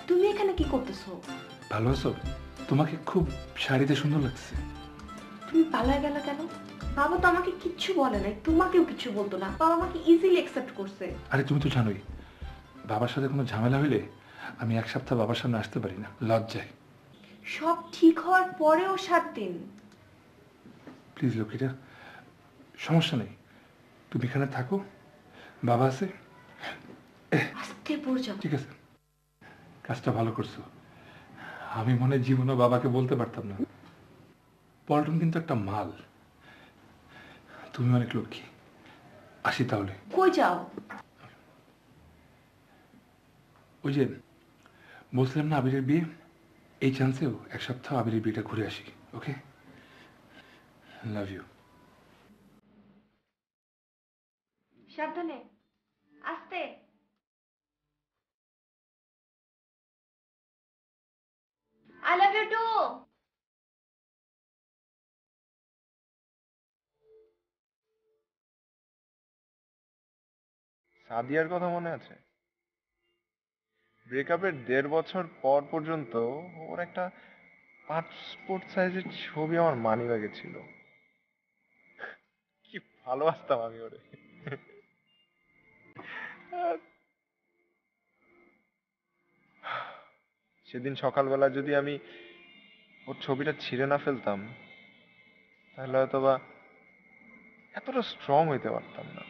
তুমি এখানে কি করতেছো? ভালো আছো? তোমাকে খুব শাড়িতে সুন্দর লাগছে। তুমি পালায় গেলে কেন? বাবা তো আমাকে কিচ্ছু বলে নাই, তোমাকেও কিছু বলতো না। বাবা আমাকে ইজিলি অ্যাকসেপ্ট করছে। আরে তুমি তো জানোই, বাবার সাথে কোনো ঝামেলা হইলে আমি 1 সপ্তাহ বাবার সামনে আসতে পারি না, লজ্জায়। সব ঠিক হওয়ার পরেও 7 দিন? প্লিজ লক্ষ্মীটা, সমস্যা নেই, তুমি এখানে থাকো, বাবা আছে। আস্তে পড়ে যাবো। ঠিক আছে, কাজটা ভালো করছো। আমি মনে হয় জীবনে বাবাকে বলতে পারতাম না। পল্টন কিন্তু একটা মাল, তুমি অনেক লক্ষ্মী। আসি তাহলে। কই যাও? ওই যে বলছিলাম না আবিরের বিয়ে, এই চান্সেও এক সপ্তাহ আবিরের বিয়েটা ঘুরে আসি। Okay, love you. সাবধানে, আস্তে। I love you too. সাদিয়ার কথা মনে আছে? ব্রেকআপের 1.5 বছর পর পর্যন্ত ওর একটা পাসপোর্ট সাইজের ছবি আমার মানিব্যাগে ছিল। কি ভালোবাসতাম আমি ওরে। সেদিন সকালবেলা যদি আমি ওর ছবিটা ছিঁড়ে না ফেলতাম, তাহলে হয়তোবা এতটা স্ট্রং হইতে পারতাম না।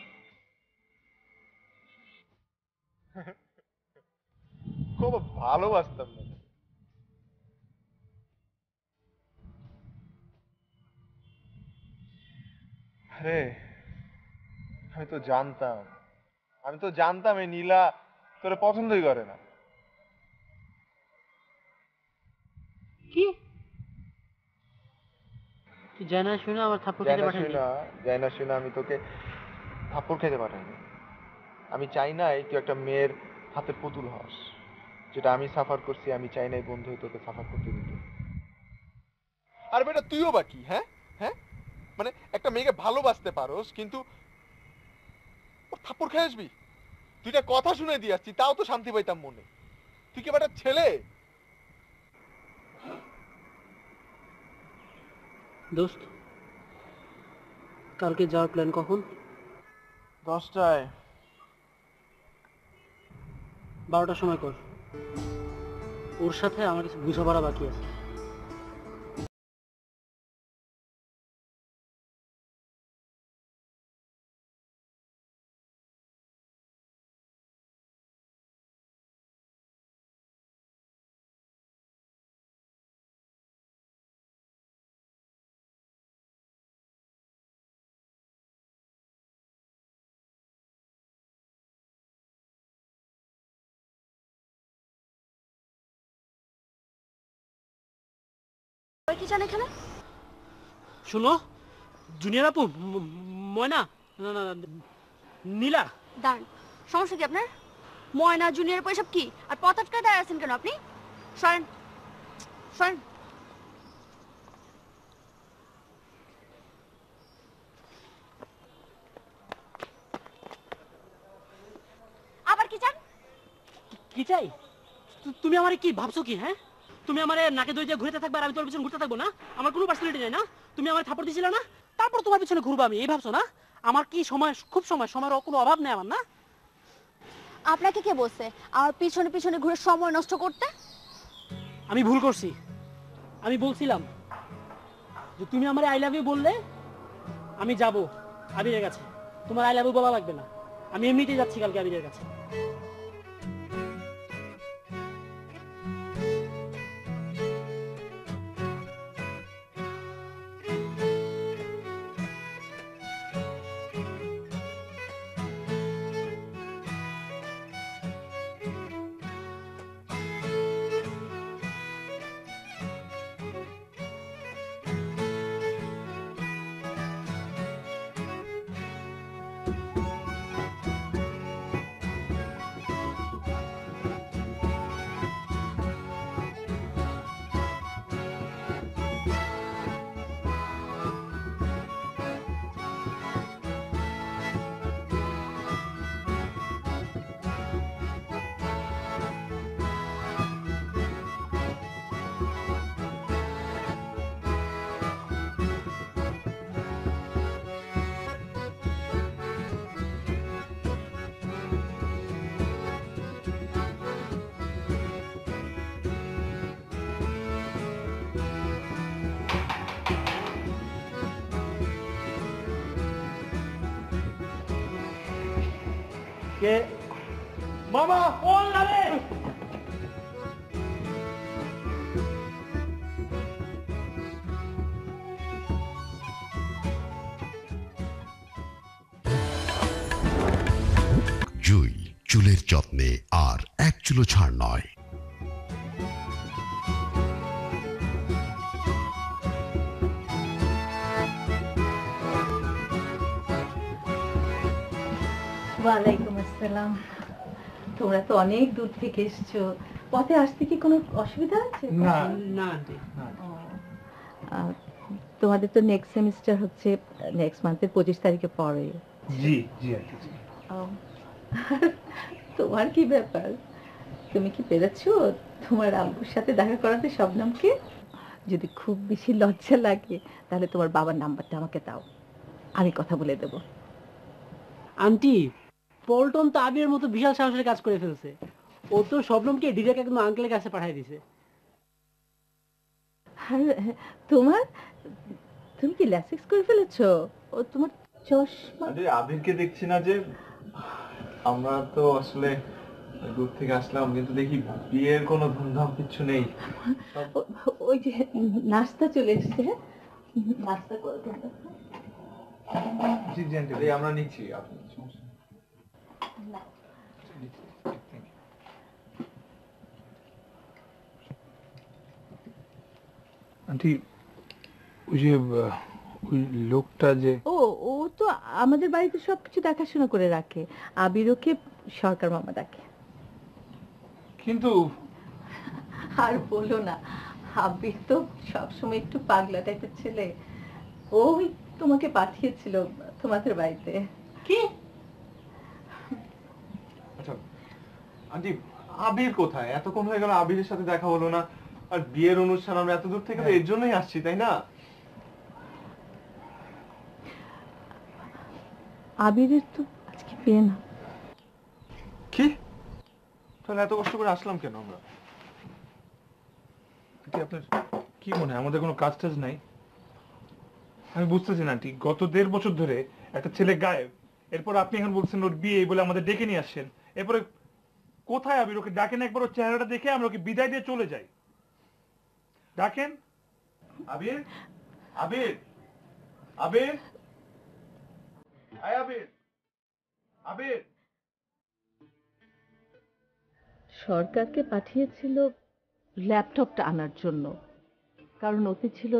খুব ভালোবাসতাম না। আরে আমি তো জানতাম এই নীলা তোরে পছন্দই করে না। কি তুই জানা শুনে আমার থাপ্পড় খেতে পাঠালি? যাই না শুনে আমি তোকে থাপ্পড় খেতে পাঠাইনি। আমি চাই না তুই একটা মেয়ের হাতে পুতুল হস। যেটা আমি সাফার করছি, আমি চাই না এই বন্ধু তোকে সাফার করতে দিতে। আর বেটা তুইও বাকি, হ্যাঁ হ্যাঁ, মানে একটা মেয়েকে ভালোবাসতে পারোস, কিন্তু ওর থাপ্পড় খেয়ে আসবি? তুইটা কথা শুনে দিয়ে আসছি, তাও তো শান্তি পাইতাম মনে। তুই কি বেটা ছেলে? দোস্ত, কালকে যাওয়ার প্ল্যান কখন? 10টায়। 12টার সময় কর। ওর সাথে আমার কিছু বোঝাপড়া বাকি আছে। কি জানে এখানে? শুনো, জুনিয়র আপু, ময়না, না না না, নীলা। দাঁড়ান, সমস্যা কি আপনার? ময়না জুনিয়র পয়সা কি? আর পথ আটকায় দাঁড়ায় আছেন কেন আপনি? সরেন, সরেন। আবার কি চান? কি চাই? তুমি আমারে কি ভাবছো কি? হ্যাঁ, তুমি আমারে নাকে দই দিয়ে ঘুরতে থাকবে আর আমি তোমার পিছনে ঘুরতে থাকবো না? আমার কোনো পার্সোনালিটি নেই না? তুমি আমার থাপ্পড় দিছিলে না, তারপর তোমার পিছনে ঘুরবো আমি, এই ভাবছো না? আমার কি সময়, খুব সময়ের কোনো অভাব নেই আমার, না? আপনাকে কে বলছে আমার পিছনে পিছনে ঘুরে সময় নষ্ট করতে? আমি ভুল করছি। আমি বলছিলাম যে তুমি আমার আই লাভ ইউ বললে আমি যাব আবিরের কাছে। তোমার আই লাভ ইউ বলা লাগবে না, আমি এমনিতেই যাচ্ছি কালকে আবিরের কাছে। কে? মামা! ও লালে! চুলের যত্নে আর এক চুলো ছাড় নয়। ওয়ালাইকুম আসসালাম। তোমরা তো অনেক দূর থেকে এসছো, পথে আসতে কি কোনো অসুবিধা আছে? না না আন্টি, আহ, তোমাদের তো নেক্সট সেমিস্টার হচ্ছে নেক্সট মান্থের 25 তারিখে পরে। জি জি আন্টি জি। তোমার কি ব্যাপার, তুমি কি পেরেছো তোমার আব্বুর সাথে দেখা করাতে শবনমকে? যদি খুব বেশি লজ্জা লাগে তাহলে তোমার বাবার নাম্বারটা আমাকে দাও, আমি কথা বলে দেবো। আন্টি পল্টন তো আবিরের মতো বিশাল সাহসের কাজ করে ফেলছে। ও তো শবনমকে ডিরেক্ট একদম আঙ্কেলের কাছে পাঠিয়ে দিছে। আর তোমার, তুমি কি ল্যাসিক্স করে ফেলেছো? ও তোমার চশমা। আরে আবিরকে দেখছি না যে, আমরা তো আসলে দূর থেকে আসলাম, কিন্তু দেখি বিয়ের কোনো ধুমধাম কিছু নেই। ওই যে নাস্তা চলে এসছে, নাস্তা করে তোমরা। জি জি আন্টি। আরে আমরা নিচ্ছি, আপনি সমস্যা নেই। আন্টি ওই যে ওই লোকটা যে ও ও তো আমাদের বাড়িতে সবকিছু দেখাশোনা করে রাখে। আবিরকে সরকার মামা ডাকে। কিন্তু আর বলো না, আবির তো সবসময় একটু পাগলা টাইপের ছেলে। ওই তোমাকে পাঠিয়েছিল তোমাদের বাড়িতে। কি? আচ্ছা আন্টি, আবির কোথায়? এতক্ষণ হয়ে গেল আবিরের সাথে দেখা হলো না। আর বিয়ের অনুষ্ঠান আমরা এত দূর থেকে তো এর জন্যই আসছি, তাই না? আবিরের তো আজকে বিয়ে না। কি? তাহলে এত কষ্ট করে আসলাম কেন আমরা? আন্টি আপনার কি মনে হয় আমাদের কোনো কাজ টাজ নাই? আমি বুঝতেছি না আন্টি, গত 1.5 বছর ধরে একটা ছেলে গায়েব, এরপর আপনি এখন বলছেন ওর বিয়ে বলে আমাদের ডেকে নিয়ে আসছেন। এরপরে কোথায় আবির? ওকে ডাকেন একবার, ওর চেহারাটা দেখে আমরা ওকে বিদায় দিয়ে চলে যাই। ডাকেন আবির, আবির, আবির, আয় আবির, আবির। সরকারকে পাঠিয়েছিল ল্যাপটপটা আনার জন্য, কারণ ওতে ছিল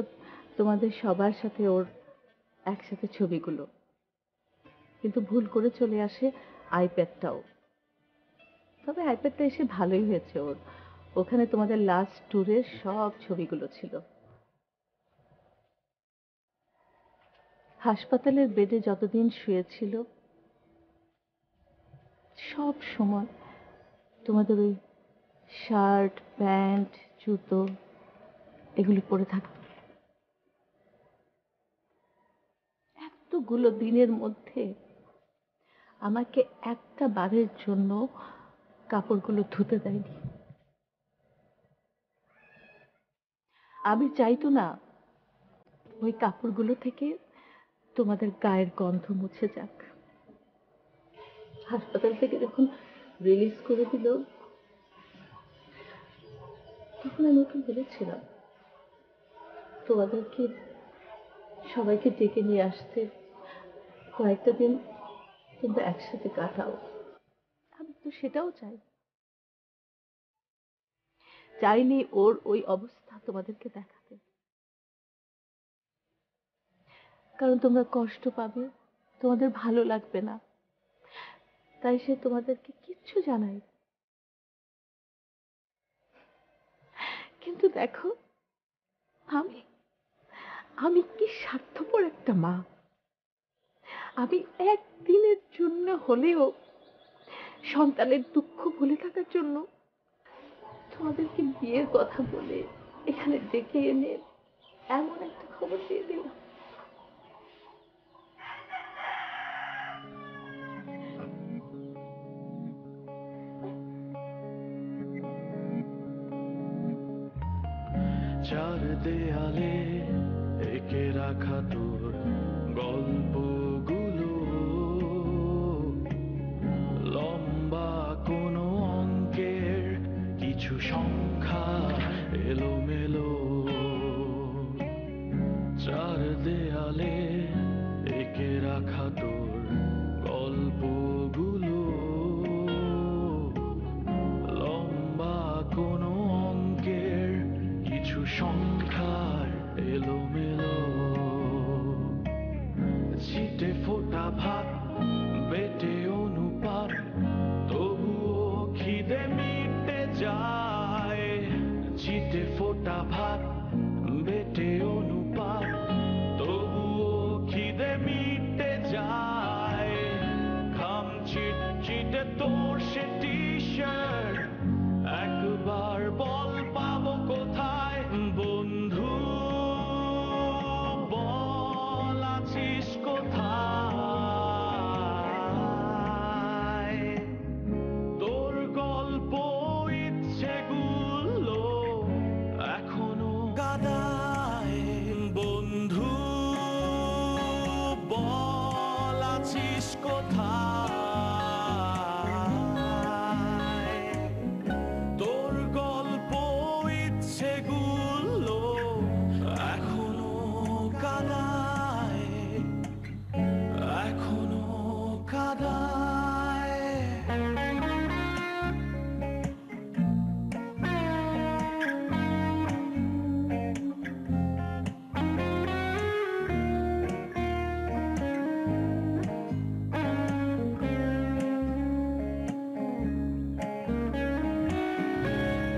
তোমাদের সবার সাথে ওর একসাথে ছবিগুলো। কিন্তু ভুল করে চলে আসে আইপ্যাডটাও। তবে আইপ্যাডটা এসে ভালোই হয়েছে ওর, ওখানে তোমাদের লাস্ট ট্যুরের সব ছবিগুলো ছিল। হাসপাতালের বেডে যতদিন শুয়েছিল সব সময় তোমাদের ওই শার্ট, প্যান্ট, জুতো এগুলি পরে থাকতো। এতগুলো দিনের মধ্যে আমাকে একটা বারের জন্য কাপড়গুলো ধুতে দেয়নি। আমি চাইতো না ওই কাপড়গুলো থেকে তোমাদের গায়ের গন্ধ মুছে যাক। হাসপাতাল থেকে যখন রিলিজ করে দিল তখন আমি ওকে বলেছিলাম তোমাদেরকে সবাইকে ডেকে নিয়ে আসতে, কয়েকটা দিন তোমরা একসাথে কাটাও। আমি তো সেটাও চাইনি ওর ওই অবস্থা তোমাদেরকে দেখাতে, কারণ তোমরা কষ্ট পাবে, তোমাদের ভালো লাগবে না, তাই সে তোমাদেরকে কিচ্ছু জানাই। কিন্তু দেখো আমি আমি কি স্বার্থপর একটা মা। আমি একদিনের জন্য হলেও সন্তানের দুঃখ ভুলে থাকার জন্য তোমাদেরকে বিয়ের কথা বলে এখানে ডেকে এনে এমন একটা খবর দিয়ে দিলাম। চার দেয়ালে এঁকে রাখা তোর গল্পগুলো, লম্বা কোনো অঙ্কের কিছু সংখ্যা এলোমেলো। চার দেয়ালে এঁকে রাখা তোর গল্পগুলো, শীতে তোর সে টি-শার্ট একবার বল পাবো কোথায় বন্ধু বল আছিস কোথায় তোর গল্প ইচ্ছেগুলো এখনো কাদায় বন্ধু বল আছিস কোথায় তোর গল্প ইচ্ছেগুলো এখনো কাদায় এখনো কাদায়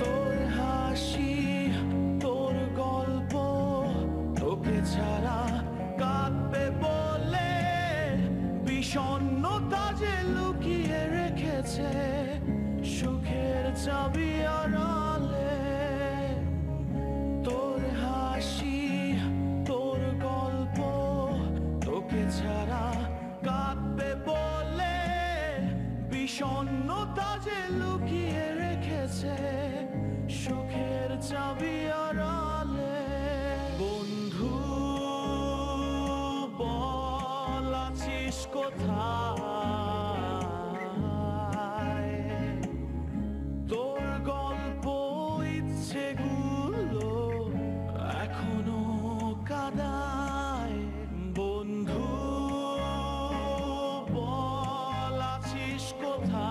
তোর হাসি তোর গল্প তোকে ছাড়া কাঁদবে বলে বিষণ্ণতা যে লুকিয়ে রেখেছে সুখের চাবি আড়ালে তোর হাসি তোর গল্প তোকে ছাড়া কাঁদবে বলে বিষণ্ণতা যে লুকিয়ে রেখেছে সুখের চাবি আড়ালে বন্ধু বল আছিস কোথায় তোর গল্প ইচ্ছেগুলো এখনো কাদায় বন্ধু বল আছিস কোথায়